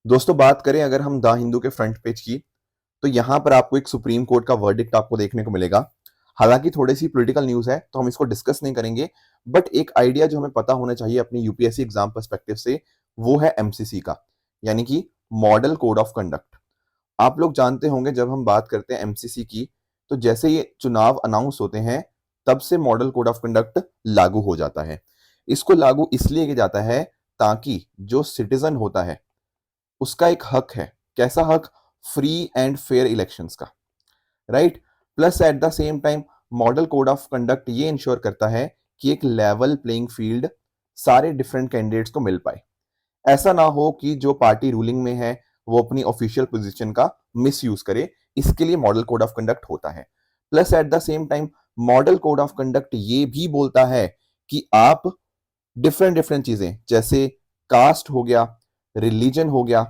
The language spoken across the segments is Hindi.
दोस्तों बात करें अगर हम द हिंदू के फ्रंट पेज की, तो यहां पर आपको एक सुप्रीम कोर्ट का वर्डिक्ट आपको देखने को मिलेगा। हालांकि थोड़ी सी पॉलिटिकल न्यूज है तो हम इसको डिस्कस नहीं करेंगे, बट एक आइडिया जो हमें पता होना चाहिए अपनी यूपीएससी एग्जाम पर्सपेक्टिव से, वो है एमसीसी का, यानी कि मॉडल कोड ऑफ कंडक्ट। आप लोग जानते होंगे जब हम बात करते हैं एमसीसी की, तो जैसे ये चुनाव अनाउंस होते हैं तब से मॉडल कोड ऑफ कंडक्ट लागू हो जाता है। इसको लागू इसलिए किया जाता है ताकि जो सिटीजन होता है उसका एक हक है। कैसा हक? फ्री एंड फेयर इलेक्शंस का, right. Plus at the same time model code of conduct ये इंश्योर करता है कि एक लेवल प्लेइंग फील्ड सारे डिफरेंट कैंडिडेट्स को मिल पाए। ऐसा ना हो कि जो पार्टी रूलिंग में है वो अपनी ऑफिशियल पोजीशन का मिस यूज करे। इसके लिए मॉडल कोड ऑफ कंडक्ट होता है। Plus at the same time model code of conduct ये भी बोलता है कि आप डिफरेंट डिफरेंट चीजें जैसे कास्ट हो गया, रिलीजन हो गया,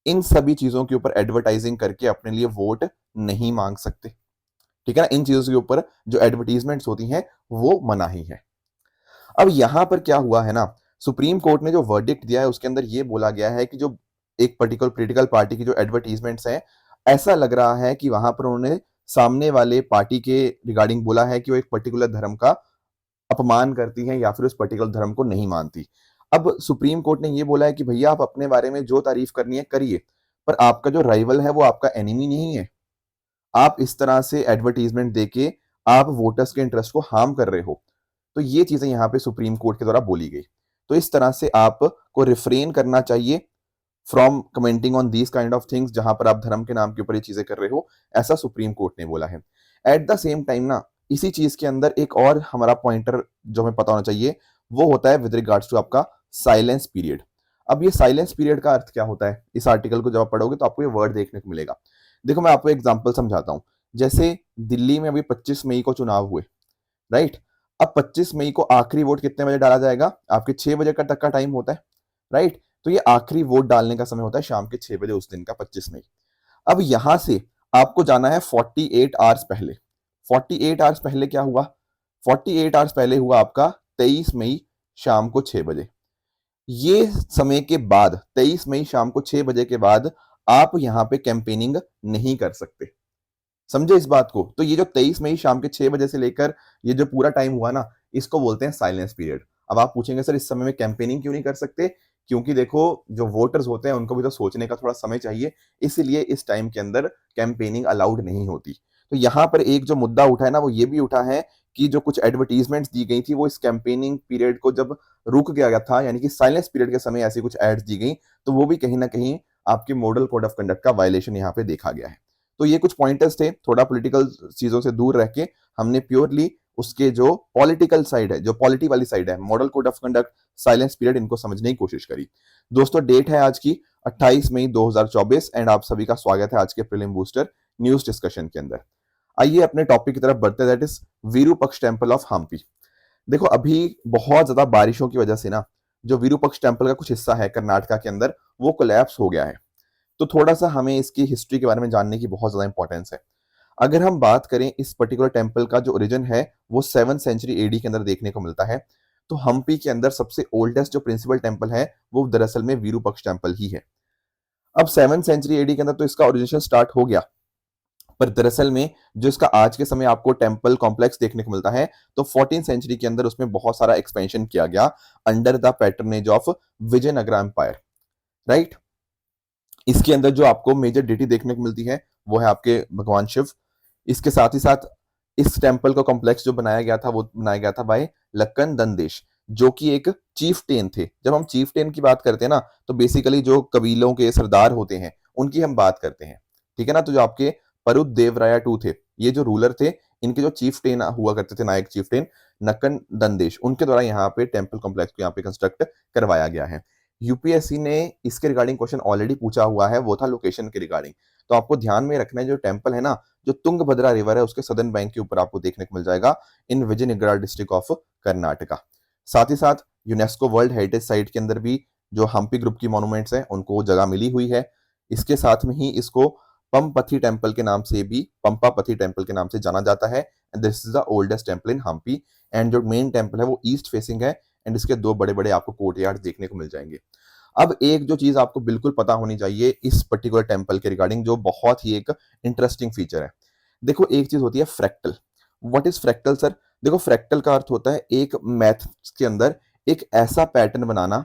इन सभी चीजों के ऊपर एडवर्टाइजिंग करके अपने लिए वोट नहीं मांग सकते। ठीक है ना। इन चीजों के ऊपर जो एडवर्टीजमेंट्स होती हैं वो मनाही है। अब यहां पर क्या हुआ है ना, सुप्रीम कोर्ट ने जो वर्डिक्ट दिया है उसके अंदर ये बोला गया है कि जो एक पर्टिकुलर पॉलिटिकल पार्टी की जो एडवर्टीजमेंट्स हैं, ऐसा लग रहा है कि वहां पर उन्होंने सामने वाले पार्टी के रिगार्डिंग बोला है कि वो एक पर्टिकुलर धर्म का अपमान करती हैं या फिर उस पर्टिकुलर धर्म को नहीं मानती। अब सुप्रीम कोर्ट ने ये बोला है कि भैया आप अपने बारे में जो तारीफ करनी है करिए, पर आपका जो राइवल है वो आपका एनिमी नहीं है। आप इस तरह से एडवर्टीजमेंट देके आप वोटर्स के इंटरेस्ट को हार्म कर रहे हो। तो ये चीजें यहाँ पे सुप्रीम कोर्ट के द्वारा बोली गई। तो इस तरह से आपको रिफ्रेन करना चाहिए from commenting on these kind of things, जहां पर आप धर्म के नाम के ऊपर ये चीजें कर रहे हो, ऐसा सुप्रीम कोर्ट ने बोला है। एट द सेम टाइम ना, इसी चीज के अंदर एक और हमारा पॉइंटर जो हमें पता होना चाहिए वो होता है विद रिगार्ड्स टू आपका साइलेंस पीरियड। अब ये साइलेंस पीरियड का अर्थ क्या होता है, इस आर्टिकल को जब आप पढ़ोगे तो आपको ये वर्ड देखने को मिलेगा। देखो मैं आपको एग्जांपल समझाता हूं। जैसे दिल्ली में अभी 25 मई को चुनाव हुए, राइट। अब 25 मई को आखिरी वोट कितने बजे डाला जाएगा? आपके 6 बजे का तक का टाइम होता है, राइट। तो ये आखिरी वोट डालने का समय होता है शाम के 6 बजे उस दिन का 25 मई। अब यहां से आपको जाना है 48 आवर्स पहले। 48 आवर्स पहले क्या हुआ? 48 आवर्स पहले हुआ आपका 23 मई शाम को 6 बजे। ये समय के बाद 23 मई शाम को 6 बजे के बाद आप यहां पे कैंपेनिंग नहीं कर सकते। समझे इस बात को? तो ये जो 23 मई शाम के 6 बजे से लेकर ये जो पूरा टाइम हुआ ना, इसको बोलते हैं साइलेंस पीरियड। अब आप पूछेंगे सर इस समय में कैंपेनिंग क्यों नहीं कर सकते? क्योंकि देखो जो वोटर्स होते हैं उनको भी तो सोचने का थोड़ा समय चाहिए, इसलिए इस टाइम के अंदर कैंपेनिंग अलाउड नहीं होती। तो यहां पर एक जो मुद्दा उठा है ना वो ये भी उठा है कि जो कुछ एडवर्टीजमेंट्स दी गई थी वो इस कैंपेनिंग पीरियड को जब रुक गया था, यानी कि साइलेंस पीरियड के समय ऐसी कुछ एड्स दी गई, तो वो भी कहीं ना कहीं आपके मॉडल कोड ऑफ कंडक्ट का वायलेशन यहाँ पे देखा गया है। तो ये कुछ पॉइंटर्स थे, थोड़ा पॉलिटिकल चीजों से दूर रह के हमने प्योरली उसके जो पॉलिटिकल साइड है, जो पॉलिटी वाली साइड है, model code of conduct, silence period, इनको समझने की कोशिश करी। दोस्तों डेट है आज की 28 मई 2024 एंड आप सभी का स्वागत है आज के प्रीलिम बूस्टर न्यूज डिस्कशन के अंदर। आइए अपने टॉपिक की तरफ बढ़ते हैं, that is Virupaksha temple of Hampi. देखो अभी बहुत ज्यादा बारिशों की वजह से ना जो विरूपक्ष टेम्पल का कुछ हिस्सा है कर्नाटका के अंदर वो कोलैप्स हो गया है। तो थोड़ा सा हमें इसकी हिस्ट्री के बारे में जानने की बहुत ज्यादा इंपॉर्टेंस है। अगर हम बात करें इस पर्टिकुलर टेम्पल का जो ओरिजिन है वो 7th सेंचुरी एडी के अंदर देखने को मिलता है। तो हम्पी के अंदर सबसे ओल्डेस्ट जो प्रिंसिपल टेम्पल है वो दरअसल में विरूपक्ष टेम्पल ही है। अब 7th सेंचुरी एडी के अंदर तो इसका ओरिजिनेशन स्टार्ट हो गया, पर दरअसल में जो इसका आज के समय आपको टेम्पल कॉम्प्लेक्स देखने को मिलता है, तो 14th सेंचुरी के अंदर उसमें बहुत सारा एक्सपेंशन किया गया under the patronage of Vijayanagara empire, right. इसके अंदर जो आपको मेजर डिटी देखने को मिलती है वो है आपके भगवान शिव। इसके साथ ही साथ इस टेम्पल का कॉम्प्लेक्स जो बनाया गया था वो बनाया गया था बाय लक्कन दंदेश, जो कि एक चीफटेन थे। जब हम चीफटेन की बात करते हैं ना तो बेसिकली जो कबीलों के सरदार होते हैं उनकी हम बात करते हैं, ठीक है ना। तो जो आपके परुद देवराया टू थे, ये जो रूलर थे, इनके जो चीफटेन हुआ करते थे, नायक चीफटेन नक्कन दंदेश, उनके द्वारा यहाँ पे टेम्पल कॉम्प्लेक्स को यहाँ पे कंस्ट्रक्ट करवाया गया है। यूपीएससी ने इसके रिगार्डिंग क्वेश्चन ऑलरेडी पूछा हुआ है, वो था लोकेशन के रिगार्डिंग। तो आपको ध्यान में रखना है जो टेम्पल है ना, जो तुंगभद्रा रिवर है उसके सदर्न बैंक के ऊपर आपको देखने को मिल जाएगा इन विजयनगरा डिस्ट्रिक्ट ऑफ कर्नाटका। साथ ही साथ यूनेस्को वर्ल्ड हेरिटेज साइट के अंदर भी जो हम्पी ग्रुप की मॉन्यूमेंट्स हैं उनको जगह मिली हुई है। इसके साथ में ही इसको पंपथी टेम्पल के नाम से भी, पंपापथी टेम्पल के नाम से जाना जाता है। And this is the oldest temple in Hampi. And जो मेन टेम्पल है वो ईस्ट फेसिंग है एंड इसके दो बड़े बड़े आपको कोर्टयार्ड देखने को मिल जाएंगे। अब एक जो चीज आपको बिल्कुल पता होनी चाहिए इस पर्टिकुलर टेम्पल के रिगार्डिंग, जो बहुत ही एक इंटरेस्टिंग फीचर है। देखो एक चीज होती है fractal. What is fractal sir? देखो फ्रैक्टल का अर्थ होता है एक मैथ के अंदर एक ऐसा पैटर्न बनाना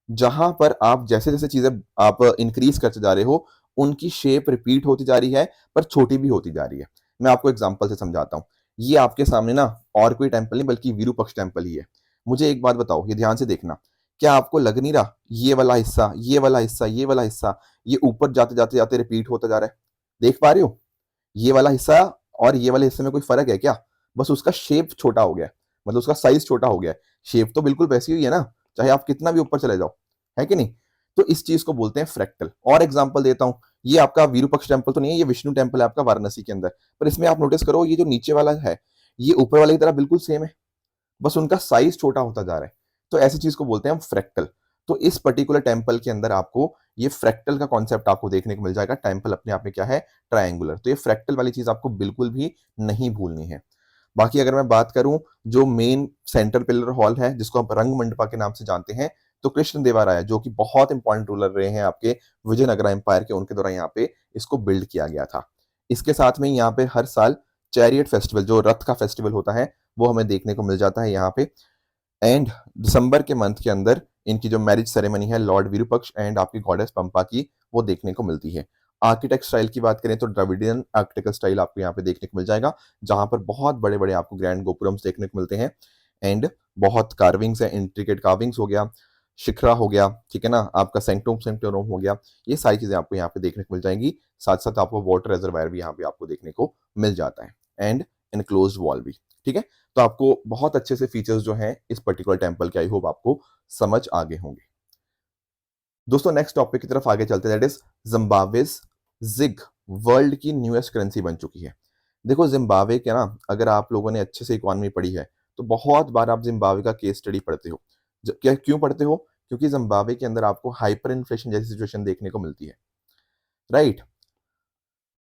जहां पर आप जैसे जैसे चीजें आप इंक्रीज करते जा रहे हो, उनकी शेप रिपीट होती जा रही है पर छोटी भी होती जा रही है। मैं आपको एग्जांपल से समझाता हूँ। ये आपके सामने ना और कोई टेम्पल नहीं बल्कि विरूपक्ष टेम्पल ही है। मुझे एक बात बताओ, ये ध्यान से देखना, क्या आपको लग नहीं रहा ये वाला हिस्सा, ये वाला हिस्सा, ये वाला हिस्सा, ये ऊपर जाते जाते जाते रिपीट होता जा रहा है? देख पा रहे हो? ये वाला हिस्सा और ये वाले हिस्से में कोई फर्क है क्या? बस उसका शेप छोटा हो गया है, मतलब उसका साइज छोटा हो गया है। शेप तो बिल्कुल वैसी ही है ना, चाहे आप कितना भी ऊपर चले जाओ, है कि नहीं? तो इस चीज को बोलते हैं फ्रैक्टल। और एग्जांपल देता हूं, ये आपका विरूपक्ष टेम्पल तो नहीं है, ये विष्णु टेम्पल है आपका वाराणसी के अंदर। पर इसमें आप नोटिस करो, ये जो नीचे वाला है ये ऊपर वाले की तरह बिल्कुल सेम है, बस उनका साइज छोटा होता जा रहा है। तो ऐसी चीज को बोलते हैं हम फ्रैक्टल। तो इस पर्टिकुलर टेम्पल के अंदर आपको ये फ्रैक्टल का कॉन्सेप्ट आपको देखने को मिल जाएगा। टेम्पल अपने आप में क्या है? ट्रायंगुलर। तो ये फ्रैक्टल वाली चीज आपको बिल्कुल भी नहीं भूलनी है। बाकी अगर मैं बात करूं, जो मेन सेंटर पिलर हॉल है जिसको आप रंग मंडपा के नाम से जानते हैं, तो कृष्ण देवराय जो कि बहुत इंपॉर्टेंट रूलर रहे हैं आपके विजयनगरा एम्पायर के, उनके द्वारा यहाँ पे इसको बिल्ड किया गया था। इसके साथ में यहाँ पे हर साल चैरियट फेस्टिवल, जो रथ का फेस्टिवल होता है, वो हमें देखने को मिल जाता है यहाँ पे। एंड दिसंबर के मंथ के अंदर इनकी जो मैरिज सेरेमनी है लॉर्ड विरूपक्ष एंड आपकी गॉडेस पंपा की, वो देखने को मिलती है। आर्किटेक्ट स्टाइल की बात करें तो द्रविडियन आर्किटेक्चर स्टाइल आपको यहाँ पे देखने को मिल जाएगा, जहां पर बहुत बड़े बड़े आपको ग्रैंड गोपुरम्स देखने को मिलते हैं। एंड बहुत कार्विंग्स है, इंट्रिकेट कार्विंग्स हो गया, शिखरा हो गया, ठीक है ना, आपका सेंटोम सेंटोरोम हो गया, ये सारी चीजें आपको यहाँ पे देखने को मिल जाएंगी। साथ साथ आपको वाटर रिजर्वायर भी यहाँ पे आपको देखने को मिल जाता है, एंड इनक्लोज वॉल भी। ठीक है, तो आपको बहुत अच्छे से फीचर्स जो हैं इस पर्टिकुलर टेम्पल के आई होप आपको समझ आ गए होंगे। दोस्तों नेक्स्ट टॉपिक की तरफ आगे चलते हैं, दैट इज जिम्बाब्वेज जिग वर्ल्ड की न्यूएस्ट करेंसी बन चुकी है। देखो जिम्बाब्वे के ना, अगर आप लोगों ने अच्छे से इकोनॉमी पढ़ी है तो बहुत बार आप जिम्बाब्वे का केस स्टडी पढ़ते हो। क्या क्यों पढ़ते हो? क्योंकि जिम्बाब्वे के अंदर आपको हाइपर इन्फ्लेशन जैसी सिचुएशन देखने को मिलती है, राइट?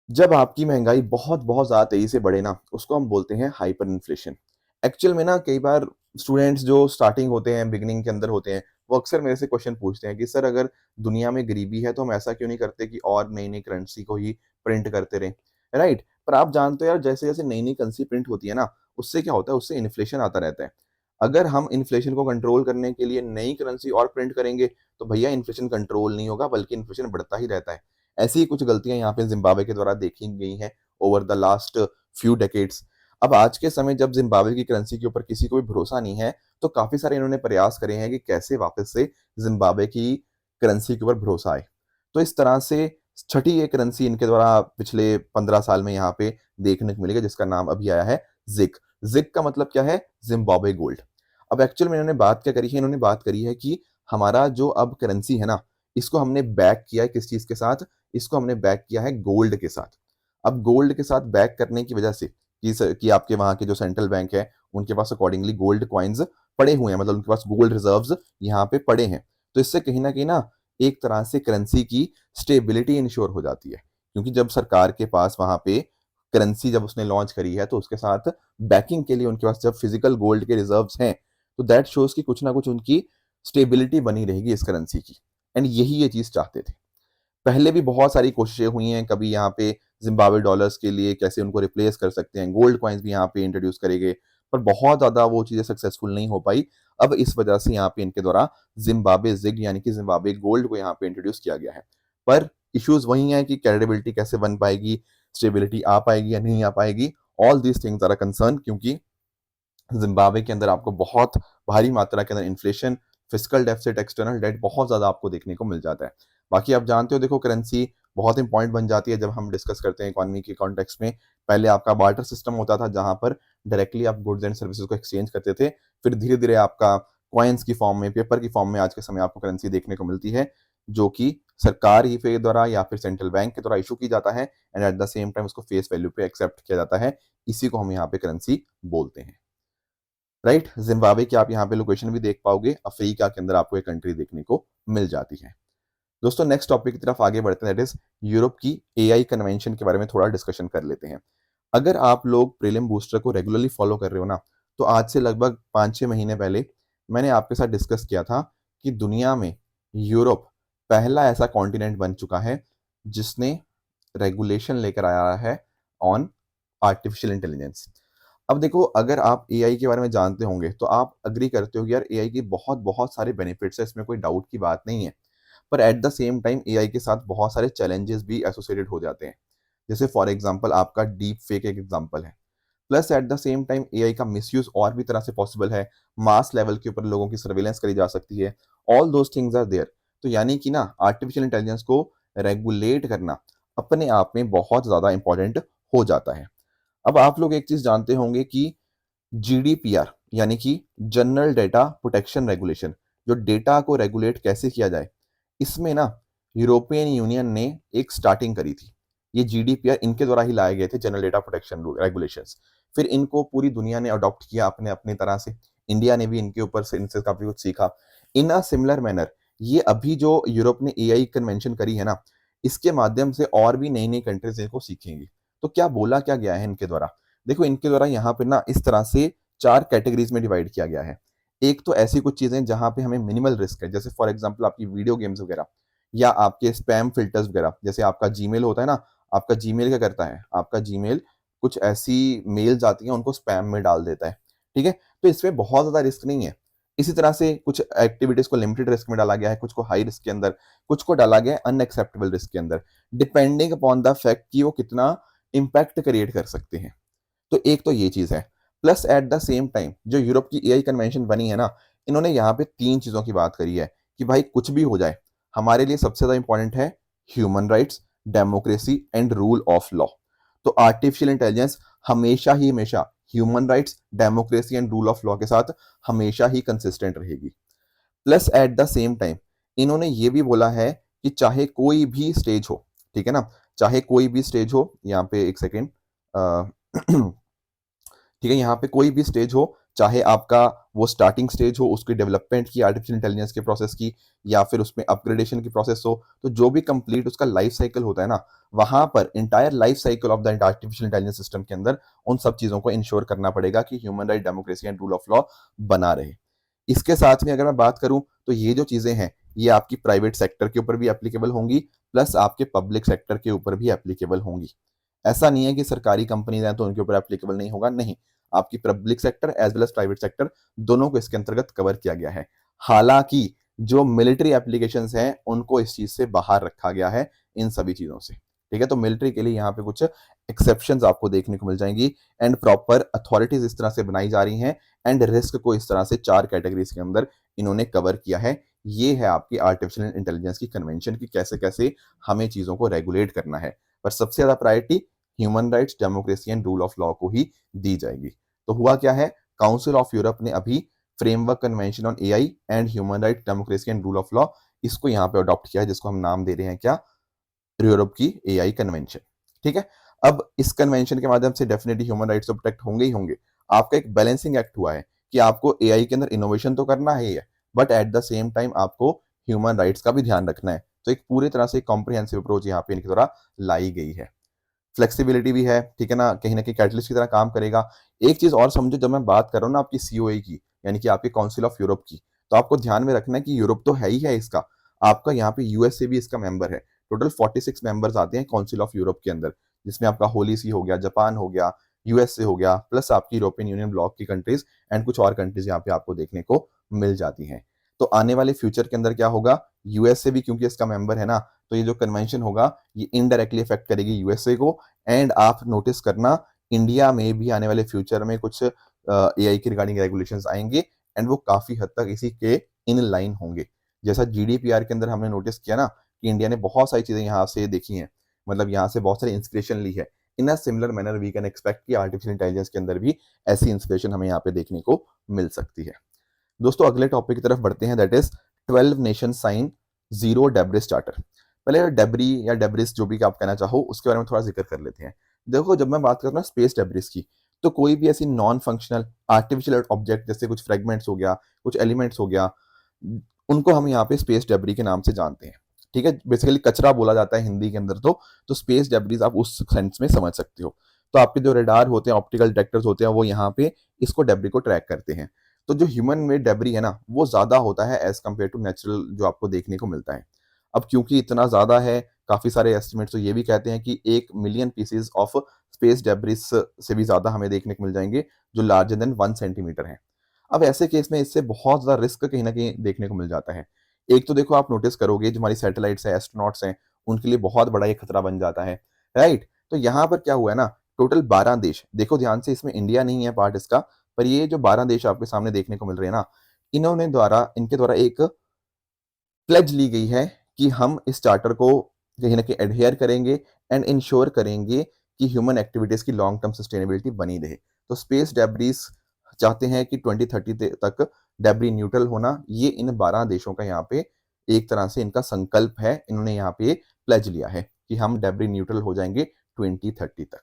जब आपकी महंगाई बहुत बहुत ज्यादा तेजी से बढ़े ना, उसको हम बोलते हैं हाइपर इन्फ्लेशन। एक्चुअल में ना कई बार स्टूडेंट्स जो स्टार्टिंग होते हैं, बिगिनिंग के अंदर होते हैं, वो अक्सर मेरे से क्वेश्चन पूछते हैं कि सर अगर दुनिया में गरीबी है तो हम ऐसा क्यों नहीं करते कि और नई नई करेंसी को ही प्रिंट करते रहें, राइट? पर आप जानते हो यार, जैसे जैसे नई नई करेंसी प्रिंट होती है ना, उससे क्या होता है, उससे इन्फ्लेशन आता रहता है। अगर हम इन्फ्लेशन को कंट्रोल करने के लिए नई करेंसी और प्रिंट करेंगे तो भैया इन्फ्लेशन कंट्रोल नहीं होगा, बल्कि इन्फ्लेशन बढ़ता ही रहता है। ऐसी ही कुछ गलतियां यहाँ पे जिम्बाब्वे के द्वारा देखी गई हैं over the last few decades. अब आज के समय जब जिम्बाब्वे की करेंसी के ऊपर किसी को भी भरोसा नहीं है, तो काफी सारे इन्होंने प्रयास करे हैं कि कैसे वापस से जिम्बाब्वे की करेंसी के ऊपर भरोसा आए। तो इस तरह से छठी एक करेंसी इनके द्वारा पिछले 15 साल में यहाँ पे देखने को मिलेगा, जिसका नाम अभी आया है जिग। जिग का मतलब क्या है? Zimbabwe gold. अब एक्चुअल में इन्होंने बात क्या करी है? इन्होंने बात करी है कि हमारा जो अब करेंसी है ना, इसको हमने बैक किया है किस चीज के साथ? इसको हमने बैक किया है गोल्ड के साथ। अब गोल्ड के साथ बैक करने की वजह से कि आपके वहां के जो सेंट्रल बैंक है, उनके पास अकॉर्डिंगली गोल्ड कॉइन्स पड़े हुए हैं, मतलब उनके पास गोल्ड रिजर्व्स यहाँ पे पड़े हैं। तो इससे कहीं ना कहीं ना एक तरह से करेंसी की स्टेबिलिटी इंश्योर हो जाती है, क्योंकि जब सरकार के पास वहां पे करेंसी जब उसने लॉन्च करी है तो उसके साथ बैकिंग के लिए उनके पास जब फिजिकल गोल्ड के रिजर्व्स हैं, तो दैट शोज कि कुछ ना कुछ उनकी स्टेबिलिटी बनी रहेगी इस करेंसी की। एंड यही ये चीज चाहते थे। पहले भी बहुत सारी कोशिशें हुई हैं, कभी यहाँ पे जिम्बाब्वे डॉलर्स के लिए कैसे उनको रिप्लेस कर सकते हैं, गोल्ड कॉइन्स भी यहाँ पे इंट्रोड्यूस करे गए, पर बहुत ज्यादा वो चीजें सक्सेसफुल नहीं हो पाई। अब इस वजह से यहाँ पे इनके द्वारा जिम्बाब्वे जिग यानी कि जिम्बाब्वे गोल्ड को यहाँ पे इंट्रोड्यूस किया गया है। पर इश्यूज वही हैं कि क्रेडिबिलिटी कैसे बन पाएगी, स्टेबिलिटी आ पाएगी या नहीं आ पाएगी, all these things are a concern, क्योंकि जिम्बाब्वे के अंदर आपको बहुत भारी मात्रा के अंदर inflation, physical deficit, external debt बहुत ज्यादा आपको देखने को मिल जाता है। बाकी आप जानते हो, देखो करेंसी बहुत इंपॉर्टेंट बन जाती है जब हम डिस्कस करते हैं इकोनॉमी के कॉन्टेक्स्ट में। पहले आपका बार्टर सिस्टम होता था जहां पर डायरेक्टली आप गुड्स एंड सर्विसेज को एक्सचेंज करते थे, फिर धीरे धीरे आपका कॉइन्स की फॉर्म में, पेपर की फॉर्म में आज के समय आपको करेंसी देखने को मिलती है, जो कि सरकार ही के द्वारा या फिर सेंट्रल बैंक के द्वारा इशू की जाता है, and eight the same time उसको फेस वैल्यू पे एक्सेप्ट किया जाता है। इसी को हम यहाँ पे करेंसी बोलते हैं, राइट? जिम्बाब्वे की आप यहाँ पे लोकेशन भी देख पाओगे, अफ्रीका के अंदर आपको एक कंट्री देखने को मिल जाती है। दोस्तों नेक्स्ट टॉपिक की तरफ आगे बढ़ते हैं, दैट इज यूरोप की एआई कन्वेंशन के बारे में थोड़ा डिस्कशन कर लेते हैं। अगर आप लोग प्रीलिम बूस्टर को रेगुलरली फॉलो कर रहे हो ना, तो आज से लगभग 5-6 महीने पहले मैंने आपके साथ डिस्कस किया था कि दुनिया में यूरोप पहला ऐसा कॉन्टिनेंट बन चुका है जिसने रेगुलेशन लेकर आया है ऑन आर्टिफिशियल इंटेलिजेंस। अब देखो, अगर आप एआई के बारे में जानते होंगे तो आप अग्री करते हो कि यार एआई की बहुत बहुत सारे बेनिफिट्स है, इसमें कोई डाउट की बात नहीं है। पर eight the same time AI के साथ बहुत सारे चैलेंजेस भी एसोसिएटेड हो जाते हैं। जैसे फॉर एग्जांपल आपका डीप फेक एक एग्जांपल है। Plus at the same time AI का मिसयूज और भी तरह से पॉसिबल है। मास लेवल के ऊपर लोगों की सर्वेलेंस करी जा सकती है। All those things are there. तो यानी कि ना, आर्टिफिशियल इंटेलिजेंस को रेगुलेट करना अपने आप में बहुत ज्यादा इंपॉर्टेंट हो जाता है। अब आप लोग एक चीज जानते होंगे कि जीडीपीआर यानी कि जनरल डेटा प्रोटेक्शन रेगुलेशन, जो डेटा को रेगुलेट कैसे किया जाए, इसमें ना यूरोपियन यूनियन ने एक स्टार्टिंग करी थी। ये जीडीपीआर इनके द्वारा ही लाए गए थे, जनरल डेटा प्रोटेक्शन रेगुलेशंस। फिर इनको पूरी दुनिया ने अडॉप्ट किया अपने अपने तरह से। इंडिया ने भी इनके ऊपर से इनसे काफी कुछ सीखा। इन अ सिमिलर मैनर ये अभी जो यूरोप ने एआई कन्वेंशन करी है ना, इसके माध्यम से और भी नई नई कंट्रीज इनको सीखेंगी। तो क्या बोला क्या गया है इनके द्वारा? देखो, इनके द्वारा यहाँ पे ना इस तरह से 4 कैटेगरीज में डिवाइड किया गया है। एक तो ऐसी कुछ चीजें जहां पे हमें मिनिमल रिस्क है, जैसे फॉर एग्जांपल आपकी वीडियो गेम्स वगैरह, या आपके स्पैम फिल्टर्स वगैरह। जैसे आपका जीमेल होता है ना, आपका जीमेल क्या करता है, आपका जीमेल कुछ ऐसी मेल्स आती हैं उनको स्पैम में डाल देता है। ठीक है, तो इसमें बहुत ज्यादा रिस्क नहीं है। इसी तरह से कुछ एक्टिविटीज को लिमिटेड रिस्क में डाला गया है, कुछ को हाई रिस्क के अंदर, कुछ को डाला गया है अनएक्सेप्टेबल रिस्क के अंदर, डिपेंडिंग अपॉन द फैक्ट कि वो कितना इम्पैक्ट क्रिएट कर सकते हैं। तो एक तो ये चीज है। Plus at the same time जो यूरोप की एआई कन्वेंशन बनी है ना, इन्होंने यहाँ पे 3 चीजों की बात करी है कि भाई कुछ भी हो जाए, हमारे लिए सबसे ज्यादा इंपॉर्टेंट है human rights, democracy and rule of law. तो आर्टिफिशियल इंटेलिजेंस हमेशा ही हमेशा human rights, democracy and rule of law के साथ हमेशा ही कंसिस्टेंट रहेगी। Plus at the same time इन्होंने ये भी बोला है कि चाहे कोई भी स्टेज हो, ठीक है ना, चाहे कोई भी स्टेज हो, यहाँ पे एक सेकेंड, ठीक है, यहाँ पे कोई भी स्टेज हो, चाहे आपका वो स्टार्टिंग स्टेज हो उसकी डेवलपमेंट की, आर्टिफिशियल इंटेलिजेंस के प्रोसेस की, या फिर उसमें अपग्रेडेशन की प्रोसेस हो, तो जो भी कंप्लीट उसका लाइफ साइकिल होता है ना, वहां पर entire life cycle of the artificial intelligence system के अंदर उन सब चीजों को इंश्योर करना पड़ेगा कि human right, democracy and rule of law बना रहे। इसके साथ में अगर मैं बात करूं तो ये जो चीजें हैं ये आपकी प्राइवेट सेक्टर के ऊपर भी एप्लीकेबल होंगी, प्लस आपके पब्लिक सेक्टर के ऊपर भी एप्लीकेबल होंगी। ऐसा नहीं है कि सरकारी कंपनीज हैं तो उनके ऊपर एप्लीकेबल नहीं होगा, नहीं, आपकी public sector as well as private sector दोनों को इसके अंतर्गत कवर किया गया है। हालांकि जो मिलिट्री एप्लीकेशंस हैं उनको इस चीज से बाहर रखा गया है, इन सभी चीजों से। ठीक है, तो मिलिट्री के लिए यहाँ पे कुछ एक्सेप्शंस आपको देखने को मिल जाएंगी, एंड प्रॉपर अथॉरिटीज इस तरह से बनाई जा रही हैं, एंड रिस्क को इस तरह से 4 कैटेगरीज के अंदर इन्होंने कवर किया है। ये है आपकी आर्टिफिशियल इंटेलिजेंस की कन्वेंशन की कैसे कैसे हमें चीजों को रेगुलेट करना है। पर सबसे ज्यादा priority human rights, democracy and rule of law को ही दी जाएगी। तो हुआ क्या है, काउंसिल ऑफ यूरोप ने अभी framework convention on AI and human right, democracy and rule of law, इसको यहाँ पे अडॉप्ट किया है, जिसको हम नाम दे रहे हैं क्या, यूरोप की एआई कन्वेंशन। ठीक है, अब इस कन्वेंशन के माध्यम से डेफिनेटली ह्यूमन राइट्स तो प्रोटेक्ट होंगे ही होंगे। आपका एक बैलेंसिंग एक्ट हुआ है कि आपको एआई के अंदर इनोवेशन तो करना है, but at the same time आपको ह्यूमन राइट्स का भी ध्यान रखना है। तो एक पूरी तरह से कॉम्प्रिहेंसिव अप्रोच यहाँ पे इनके द्वारा लाई गई है। फ्लेक्सिबिलिटी भी है, ठीक है ना कहीं कैटलिस्ट की तरह काम करेगा। एक चीज और समझो, जब मैं बात कर रहा हूँ ना आपकी सीओए की, यानी कि आपके काउंसिल ऑफ यूरोप की, तो आपको ध्यान में रखना है कि यूरोप तो है ही है इसका, आपका यहाँ पे यूएसए भी इसका मेंबर है। टोटल 46 मेंबर्स आते हैं काउंसिल ऑफ यूरोप के अंदर, जिसमें आपका होली सी हो गया, जापान हो गया, यूएसए हो गया, प्लस आपकी यूरोपियन यूनियन ब्लॉक की कंट्रीज एंड कुछ और कंट्रीज यहाँ पे आपको देखने को मिल जाती हैं। तो आने वाले फ्यूचर के अंदर क्या होगा, यूएसए भी क्योंकि इसका मेंबर है ना, तो ये जो कन्वेंशन होगा ये इनडायरेक्टली इफेक्ट करेगी यूएसए को। एंड आप नोटिस करना, इंडिया में भी आने वाले फ्यूचर में कुछ एआई की रिगार्डिंग रेगुलेशंस आएंगे, एंड वो काफी हद तक इसी के इन लाइन होंगे। जैसा जीडीपीआर के अंदर हमने नोटिस किया ना कि इंडिया ने बहुत सारी चीजें यहाँ से देखी हैं, मतलब यहाँ से बहुत सारी इंस्पिरेशन ली है। In a similar manner we can expect कि आर्टिफिशियल इंटेलिजेंस के अंदर भी ऐसी इंस्पिरेशन हमें यहाँ पे देखने को मिल सकती है। दोस्तों अगले टॉपिक की तरफ बढ़ते हैं, that is 12 nation sine zero debris charter. पहले डेब्री या डेब्रिस जो भी आप कहना चाहो उसके बारे में थोड़ा जिक्र कर लेते हैं। देखो, जब मैं बात कर रहा हूँ स्पेस डेब्रिस की, तो कोई भी ऐसी नॉन फंक्शनल आर्टिफिशियल ऑब्जेक्ट, जैसे कुछ फ्रेगमेंट्स हो गया, कुछ एलिमेंट्स हो गया, उनको हम यहाँ पे स्पेस डेब्री के नाम से जानते हैं। ठीक है, बेसिकली कचरा बोला जाता है हिंदी के अंदर, तो स्पेस डेब्रीज आप उस सेंस में समझ सकते हो। तो आपके जो रेडार होते हैं, ऑप्टिकल डिटेक्टर्स होते हैं, वो यहाँ पे इसको डेब्री को ट्रैक करते हैं। तो जो ह्यूमन में डेबरी है ना, वो ज़्यादा होता है एज़ कम्पेयर टू नेचुरल जो आपको देखने को मिलता है। अब क्योंकि इतना ज़्यादा है, काफ़ी सारे एस्टिमेट्स तो ये भी कहते हैं कि 1 million pieces of space debris से भी ज़्यादा हमें देखने को मिल जाएँगे, जो लार्जर देन 1 सेंटीमीटर हैं। अब ऐसे केस में इससे बहुत ज़्यादा रिस्क कहीं न कहीं देखने को मिल जाता है। एक तो देखो आप नोटिस करोगे जो हमारी सैटेलाइट्स हैं, एस्ट्रोनॉट्स हैं, उनके लिए बहुत बड़ा ये खतरा बन जाता है, राइट? तो यहाँ पर क्या हुआ है ना, टोटल 12 देश, देखो ध्यान से इसमें इंडिया नहीं है पार्ट इसका, पर ये जो 12 देश आपके सामने देखने को मिल रहे हैं ना, इनके द्वारा एक प्लेज ली गई है कि हम इस चार्टर को कहीं न कहीं एडहेयर करेंगे एंड इंश्योर करेंगे कि ह्यूमन एक्टिविटीज़ की लॉन्ग टर्म सस्टेनेबिलिटी बनी रहे। तो स्पेस डेब्रिस चाहते हैं कि 2030 तक डेब्री न्यूट्रल होना, ये इन 12 देशों का यहाँ पे एक तरह से इनका संकल्प है। इन्होंने यहाँ पे प्लेज लिया है कि हम डेब्री न्यूट्रल हो जाएँगे 2030 तक।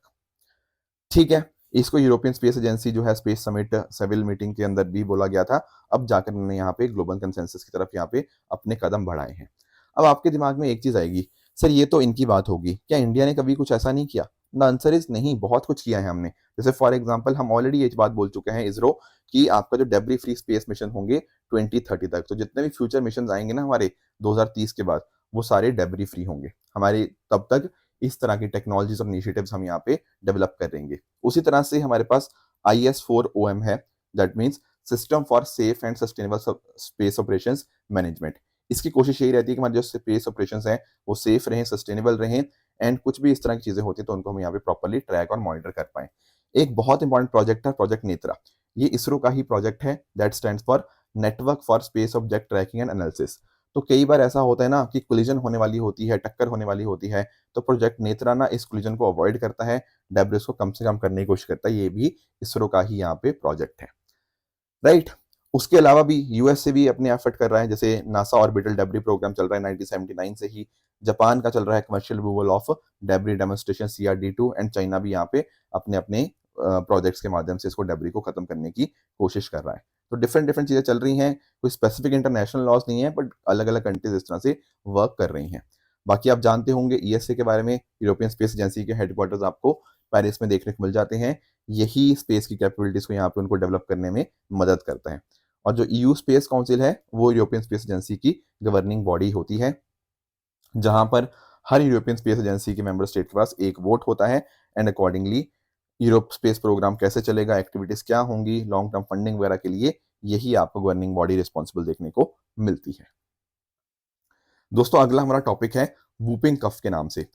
ठीक है, इसको यूरोपियन स्पेस एजेंसी जो है स्पेस समिट सेविल मीटिंग के अंदर भी बोला गया था। अब जाकर उन्होंने यहाँ पे ग्लोबल कंसेंसस की तरफ यहाँ पे अपने कदम बढ़ाए हैं। अब आपके दिमाग में एक चीज़ आएगी, सर ये तो इनकी बात होगी, क्या इंडिया ने कभी कुछ ऐसा नहीं किया? द आंसर इज़ नहीं, बहुत कुछ किया है हमने। जैसे फॉर एग्ज़ाम्पल हम ऑलरेडी ये बात बोल चुके हैं इसरो कि आपका जो डेब्री फ्री स्पेस मिशन होंगे 2030 तक। तो जितने भी फ्यूचर मिशंस आएँगे ना हमारे 2030 के बाद, वो सारे डेब्री फ्री होंगे। हमारे तब तक इस तरह की टेक्नोलॉजीज़ और इनिशिएटिव्स हम यहाँ पे डेवलप करेंगे। उसी तरह से हमारे पास IS4OM है, that means system for safe and sustainable space operations management. इसकी कोशिश यही रहती है कि हमारे जो स्पेस ऑपरेशंस हैं वो सेफ रहें, सस्टेनेबल रहें एंड कुछ भी इस तरह की चीज़ें होती हैं तो उनको हम यहाँ पे प्रॉपर्ली ट्रैक और मॉनिटर कर पाएँ। एक बहुत इंपॉर्टेंट प्रोजेक्ट है प्रोजेक्ट नेत्रा। ये इसरो का ही प्रोजेक्ट है, that stands for network for space object tracking and analysis. तो कई बार ऐसा होता है ना कि कोलिजन होने वाली होती है, टक्कर होने वाली होती है, तो प्रोजेक्ट नेत्रा ना इस कोलिजन को अवॉइड करता है, डेब्रिस को कम से कम करने की कोशिश करता है। ये भी इसरो का ही यहाँ पे प्रोजेक्ट है, राइट? उसके अलावा भी यूएस से भी अपने एफर्ट कर रहा है, जैसे नासा ऑर्बिटल डेब्री प्रोग्राम चल रहा है 1979 से ही। जापान का चल रहा है commercial removal of debris demonstration CRD-2 and China भी यहाँ पे अपने प्रोजेक्ट्स के माध्यम से इसको डेब्री को खत्म करने की कोशिश कर रहा है। तो डिफरेंट डिफरेंट चीज़ें चल रही हैं, कोई स्पेसिफिक इंटरनेशनल लॉज नहीं है, बट अलग-अलग कंट्रीज इस तरह से वर्क कर रही हैं। बाकी आप जानते होंगे ESA के बारे में, यूरोपियन स्पेस एजेंसी के हेडक्वार्टर्स आपको पेरिस में देखने को मिल जाते हैं। यही स्पेस की कैपेबिलिटीज़ को यहाँ पे उनको डेवलप करने में मदद करता है। और जो EU स्पेस काउंसिल है, वो यूरोपियन स्पेस एजेंसी की गवर्निंग बॉडी होती है, जहाँ पर हर यूरोपियन स्पेस एजेंसी के मेंबर स्टेट के पास एक वोट होता है and accordingly Europe space program कैसे चलेगा, एक्टिविटीज़ क्या होंगी, लॉन्ग टर्म फंडिंग वगैरह के लिए यही आपको गवर्निंग बॉडी रिस्पॉन्सिबल देखने को मिलती है। दोस्तों अगला हमारा टॉपिक है वूपिंग कफ के नाम से।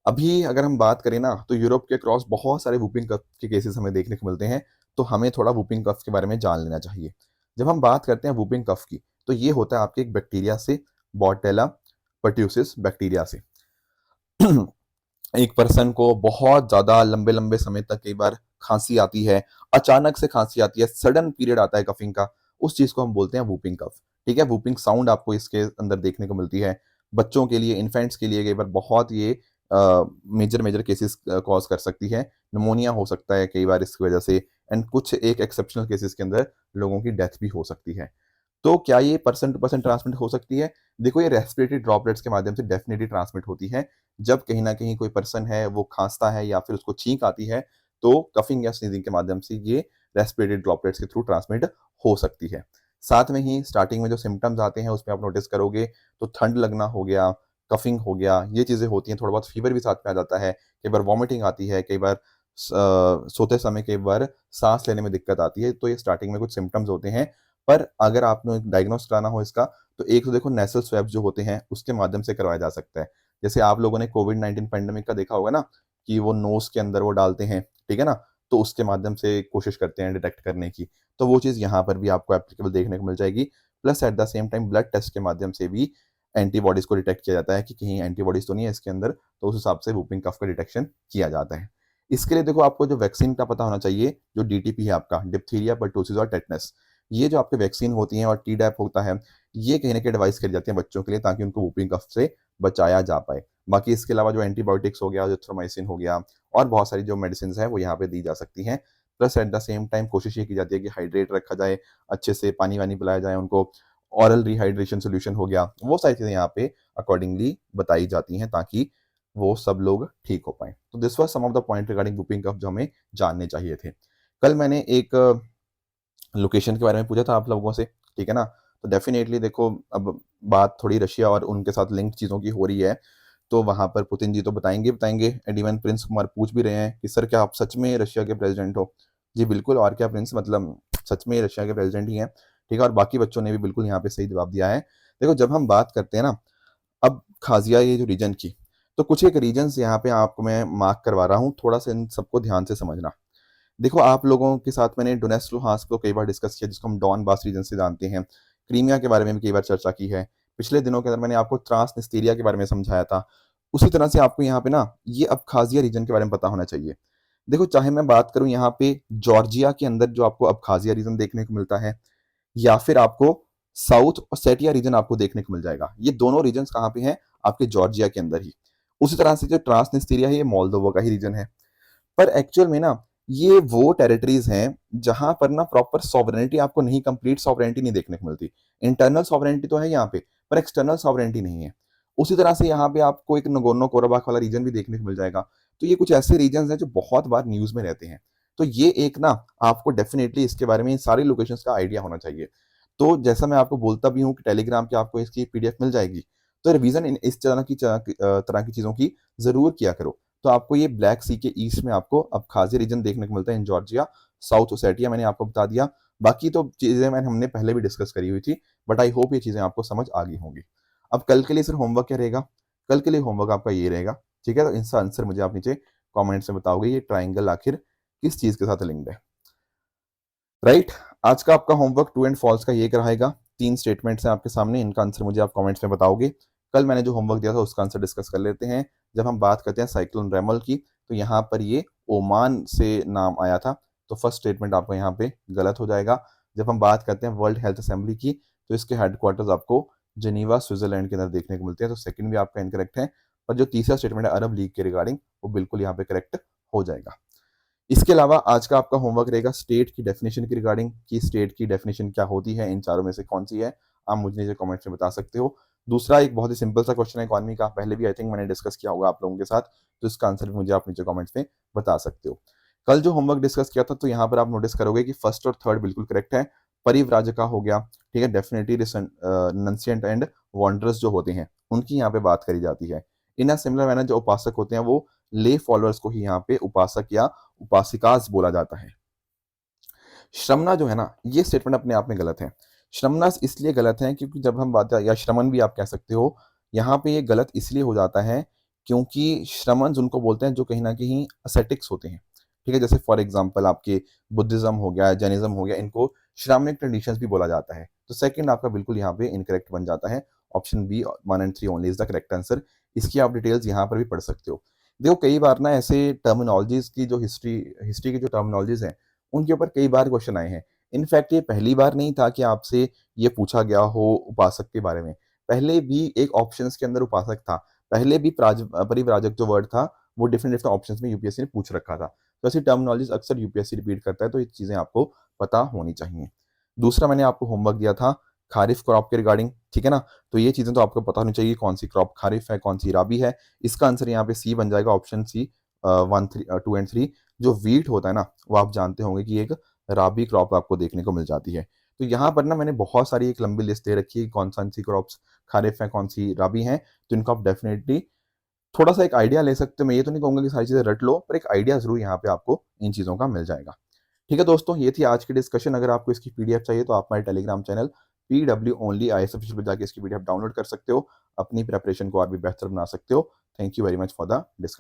अभी अगर हम बात करें ना तो यूरोप के क्रॉस बहुत सारे वूपिंग कफ के केसेस हमें देखने को मिलते हैं, तो हमें थोड़ा वूपिंग कफ के बारे में जान लेना चाहिए। जब हम बात करते हैं वूपिंग कफ की, तो ये होता है आपके एक बैक्टीरिया से, बॉर्टेला पर्ट्यूसिस बैक्टीरिया से। एक पर्सन को बहुत ज़्यादा लंबे-लंबे समय तक कई बार खाँसी आती है, अचानक से खाँसी आती है, सडन पीरियड आता है कफिंग का, उस चीज़ को हम बोलते हैं वूपिंग कफ, ठीक है? वूपिंग साउंड आपको इसके अंदर देखने को मिलती है। बच्चों के लिए, इन्फेंट्स के लिए कई बार बहुत ये मेजर केसेस कॉज़ कर सकती है। निमोनिया हो सकता है कई बार इसकी वजह से एंड कुछ एक एक्सेप्शनल केसेस के अंदर लोगों की डेथ भी हो सकती है। तो क्या ये पर्सन टू पर्सन ट्रांसमिट हो सकती है? देखो ये रेस्पिरेटरी ड्रॉपलेट्स के माध्यम से डेफिनिटली ट्रांसमिट होती है। जब कहीं न कहीं कोई पर्सन है वो खाँसता है या फिर उसको छींक आती है, तो कफिंग या स्नीज़िंग के माध्यम से ये रेस्पिरेटरी ड्रॉपलेट्स के थ्रू ट्रांसमिट हो सकती है। साथ में ही स्टार्टिंग में जो सिम्पटम्स आते हैं उसमें आप नोटिस करोगे तो ठंड लगना हो गया, कफिंग हो गया, ये चीज़ें होती हैं, थोड़ा बहुत फीवर भी साथ में आ जाता है, कई बार वॉमिटिंग आती है, कई बार सोते समय कई बार साँस लेने में दिक्कत आती है, तो ये स्टार्टिंग में कुछ सिम्पटम्स होते हैं। पर अगर आपने डायग्नोस कराना हो इसका, तो एक तो देखो नेज़ल स्वैब्स जो होते हैं, उसके माध्यम से करवाया जा सकता है। जैसे आप लोगों ने कोविड-19 पैंडेमिक का देखा होगा ना, कि वो नोज़ के अंदर वो डालते हैं, ठीक है ना? तो उसके माध्यम से कोशिश करते हैं डिटेक्ट करने की। तो वो चीज़ यहाँ पर भी आपको एप्लीकेबल देखने को मिल जाएगी। Plus at the same time blood test के माध्यम से भी एंटीबॉडीज़ को डिटेक्ट किया जाता है कि कहीं एंटीबॉडीज़ तो नहीं है इसके अंदर, तो उस हिसाब से वूपिंग कफ का डिटेक्शन किया जाता है। इसके लिए देखो आपको जो वैक्सीन का पता होना चाहिए, जो DTP है आपका, डिप्थीरिया, परटूसिस और टेटनस। ये जो आपके वैक्सीन होती हैं और Tdap होता है, ये कहीं न कहीं एडवाइस करी जाती है बच्चों के लिए ताकि उनको वूपिंग कफ से बचाया जा पाए। बाकी इसके अलावा जो एंटीबायोटिक्स हो गया, अज़िथ्रोमाइसिन हो गया और बहुत सारी जो मेडिसिन्स हैं वो यहाँ पे दी जा सकती हैं। Plus at the same time कोशिश ये की जाती है कि हाइड्रेट रखा जाए, अच्छे से पानी-वानी पिलाया जाए उनको, ओरल रिहाइड्रेशन सॉल्यूशन हो गया, वो सारी चीज़ें यहाँ पे अकॉर्डिंगली बताई जाती हैं ताकि वो सब लोग ठीक हो पाएँ। तो this was some of the point regarding whooping cough जो हमें जानने चाहिए थे। कल मैंने एक लोकेशन के बारे में पूछा था आप लोगों से, ठीक है ना? तो डेफ़िनेटली देखो, अब बात थोड़ी रशिया और उनके साथ लिंक्ड चीज़ों की हो रही है, तो वहाँ पर पुतिन जी तो बताएँगे। एंड इवन प्रिंस कुमार पूछ भी रहे हैं कि सर क्या आप सच में रशिया के प्रेज़िडेंट हो? जी बिल्कुल, और क्या प्रिंस, मतलब सच में रशिया के प्रेज़िडेंट ही हैं, ठीक है? और बाकी बच्चों ने भी बिल्कुल यहाँ पे सही जवाब दिया है। देखो, जब हम बात करते हैं ना अब खाज़िया ये जो रीजन की, तो कुछ एक रीजन्स यहाँ पे आपको मैं मार्क करवा रहा हूँ, थोड़ा-सा इन सबको ध्यान से समझना। देखो, आप लोगों के साथ मैंने डोनेट्स लुहांस्क को कई बार डिस्कस किया, जिसको हम डॉनबास रीजन से जानते हैं। क्रीमिया के बारे में भी कई बार चर्चा की है। पिछले दिनों के अंदर मैंने आपको ट्रांसनिस्टेरिया के बारे में समझाया था। उसी तरह से आपको यहाँ पे ना ये अबखाज़िया रीजन के बारे में पता होना चाहिए। देखो, चाहे मैं बात करूँ यहाँ पे जॉर्जिया के अंदर जो आपको अबखाज़िया रीजन देखने को मिलता है, या फिर आपको साउथ ओसेटिया रीजन आपको देखने को मिल जाएगा। ये दोनों रीजन्स कहाँ पे हैं? आपके जॉर्जिया के अंदर ही। उसी तरह से जो ट्रांसनिस्टेरिया है, ये मोल्दोवा का ही रीजन है। पर एक्चुअल में ना ये वो टेरिटरीज हैं जहां पर ना प्रॉपर सॉवरेनिटी आपको नहीं, कंप्लीट सॉवरेनिटी नहीं देखने को मिलती। इंटरनल सॉवरेनिटी तो है यहाँ पे, पर एक्सटर्नल सॉवरेनिटी नहीं है। उसी तरह से यहाँ पे आपको एक नगोर्नो कोराबाख वाला रीजन भी देखने को मिल जाएगा। तो ये कुछ ऐसे रीजन हैं जो बहुत बार न्यूज में रहते हैं। तो ये एक ना आपको डेफिनेटली इसके बारे में इन सारी लोकेशंस का आइडिया होना चाहिए। तो जैसा मैं आपको बोलता भी हूँ कि टेलीग्राम पे आपको इसकी पीडीएफ मिल जाएगी, तो रिवीजन इस तरह की चीजों की जरूर किया करो। तो आपको ये ब्लैक सी के ईस्ट में आपको अबखाज़िया रीजन देखने को मिलता है इन जॉर्जिया। साउथ ओसेटिया मैंने आपको बता दिया। बाकी तो चीज़ें हमने पहले भी डिस्कस करी हुई थी, बट आई होप ये चीज़ें आपको समझ आ गई होंगी। अब कल के लिए सर होमवर्क क्या रहेगा? कल के लिए होमवर्क आपका ये रहेगा, ठीक है? तो इसका आंसर मुझे आप नीचे कमेंट्स में बताओगे, ये ट्राइंगल आखिर किस चीज़ के साथ लिंक्ड है, राइट? आज का आपका होमवर्क ट्रू एंड फॉल्स का ये रहेगा। 3 स्टेटमेंट्स हैं आपके सामने, इनका आंसर मुझे आप कमेंट्स में बताओगे। कल मैंने जो होमवर्क दिया था उसका आंसर डिस्कस कर लेते हैं। जब हम बात करते हैं साइक्लोन रेमल की, तो यहाँ पर ये ओमान से नाम आया था, तो फर्स्ट स्टेटमेंट आपका यहाँ पे गलत हो जाएगा। जब हम बात करते हैं वर्ल्ड हेल्थ असेंबली की, तो इसके हेडक्वार्टर्स आपको जेनीवा स्विट्जरलैंड के अंदर देखने को मिलते हैं, तो सेकंड भी आपका इनकरेक्ट है। पर जो तीसरा स्टेटमेंट है अरब लीग के रिगार्डिंग, वो बिल्कुल यहाँ पे करेक्ट हो जाएगा। इसके अलावा आज का आपका होमवर्क रहेगा स्टेट की डेफिनेशन की रिगार्डिंग, कि स्टेट की डेफिनेशन क्या होती है, इन चारों में से कौन सी है। आप मुझे नीचे कमेंट्स में बता सकते हो। दूसरा एक बहुत ही सिंपल सा क्वेश्चन है इकोनॉमी का, पहले भी आई थिंक मैंने डिस्कस किया होगा आप लोगों के साथ, तो इसका आंसर भी मुझे आप नीचे कमेंट्स में बता सकते हो। कल जो होमवर्क डिस्कस किया था, तो यहाँ पर आप नोटिस करोगे कि फर्स्ट और थर्ड बिल्कुल करेक्ट है। परिव्राजका हो गया, ठीक है, डेफिनेटली नंसियंट एंड वॉन्डरस जो होते हैं उनकी यहाँ पे बात करी जाती है। इन अ सिमिलर मैनर जो उपासक होते हैं वो ले फॉलोअर्स को ही यहाँ पे उपासक या उपासिकास बोला जाता है। श्रमणा जो है ना, ये स्टेटमेंट अपने आप में गलत है। श्रमणास इसलिए गलत है क्योंकि जब हम बात, या श्रमण भी आप कह सकते हो, यहाँ पे ये गलत इसलिए हो जाता है क्योंकि श्रमण उनको बोलते हैं जो कहीं ना कहीं असेटिक्स होते हैं, ठीक है? जैसे फॉर एग्जाम्पल आपके बुद्धिज्म हो गया, जैनिज्म हो गया, इनको श्रामणिक ट्रेडिशंस भी बोला जाता है। तो सेकंड आपका बिल्कुल यहाँ पे इनकरेक्ट बन जाता है। Option B 1 and 3 only is the correct answer. इसकी आप डिटेल्स यहाँ पर भी पढ़ सकते हो। देखो, कई बार ना ऐसे टर्मिनोलॉजीज की जो हिस्ट्री हिस्ट्री की जो टर्मिनोलॉजीज हैं, उनके ऊपर कई बार क्वेश्चन आए हैं। इनफैक्ट ये पहली बार नहीं था कि आपसे ये पूछा गया हो उपासक के बारे में। पहले भी एक ऑप्शंस के अंदर उपासक था। पहले भी परिव्राजक जो वर्ड था, वो डिफरेंट डिफरेंट ऑप्शंस में यूपीएससी ने पूछ रखा था। तो ऐसी टर्मिनोलॉजीज अक्सर यूपीएससी रिपीट करता है, तो ये चीजें आपको पता होनी चाहिए। दूसरा मैंने आपको होमवर्क दिया था खारिफ क्रॉप के रिगार्डिंग, ठीक है ना? तो ये चीजें तो आपको पता होनी चाहिए, कौन सी क्रॉप खारिफ है, कौन सी राबी है। इसका आंसर यहाँ पे सी बन जाएगा, ऑप्शन सी 1, 2 एंड 3। जो वीट होता है ना, वो आप जानते होंगे कि एक राबी क्रॉप आपको देखने को मिल जाती है। तो यहाँ पर ना मैंने बहुत सारी एक लंबी लिस्ट दे रखी है, कौन सी क्रॉप्स खारिफ है, कौन सी राबी है। तो इनको आप डेफिनेटली थोड़ा सा एक आइडिया ले सकते हो। मैं ये तो नहीं कहूंगा कि सारी चीजें रट लो, पर एक आइडिया जरूर यहाँ पे आपको इन चीजों का मिल जाएगा। ठीक है दोस्तों, ये थी आज की डिस्कशन। अगर आपको इसकी पीडीएफ चाहिए तो आप हमारे Telegram channel PW only IAS official पर जाके इसकी पीडीएफ डाउनलोड कर सकते हो, अपनी प्रेपरेशन को और भी बेहतर बना सकते हो। Thank you very much for the discussion.